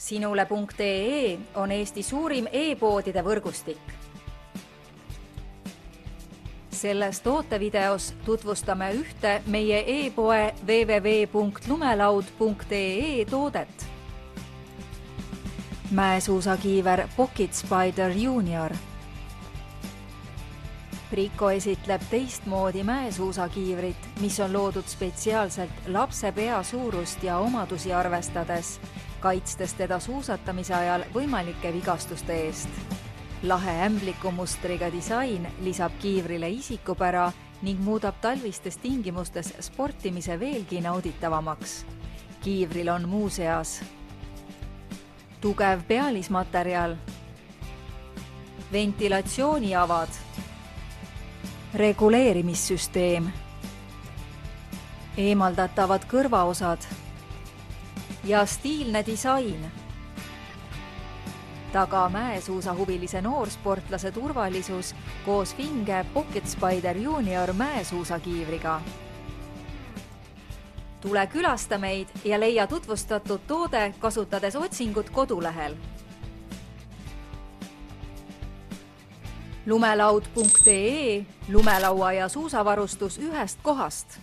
Sinule.ee on Eesti suurim e-poodide võrgustik. Selles tootevideos tutvustame ühte meie e-poe www.lumelaud.ee toodet. Mäesuusakiiver Pocket Spider Junior. Priko esitleb teistmoodi mäesuusakiivrit, mis on loodud spetsiaalselt lapse pea suurust ja omadusi arvestades, kaitstes teda suusatamise ajal võimalike vigastuste eest. Lahe ämblikumustriga disain lisab kiivrile isikupära ning muudab talvistes tingimustes sportimise veelgi nauditavamaks. Kiivril on muuseas tugev pealismaterjal, ventilatsiooniavad, reguleerimissüsteem, eemaldatavad kõrvaosad ja stiilne disain. Taga mäesuusahuvilise noorsportlase turvalisus koos vinge Pocket Spider Junior mäesuusakiivriga. Tule külasta meid ja leia tutvustatud toode kasutades otsingut kodulehel. Lumelaud.ee, lumelaua ja suusavarustus ühest kohast.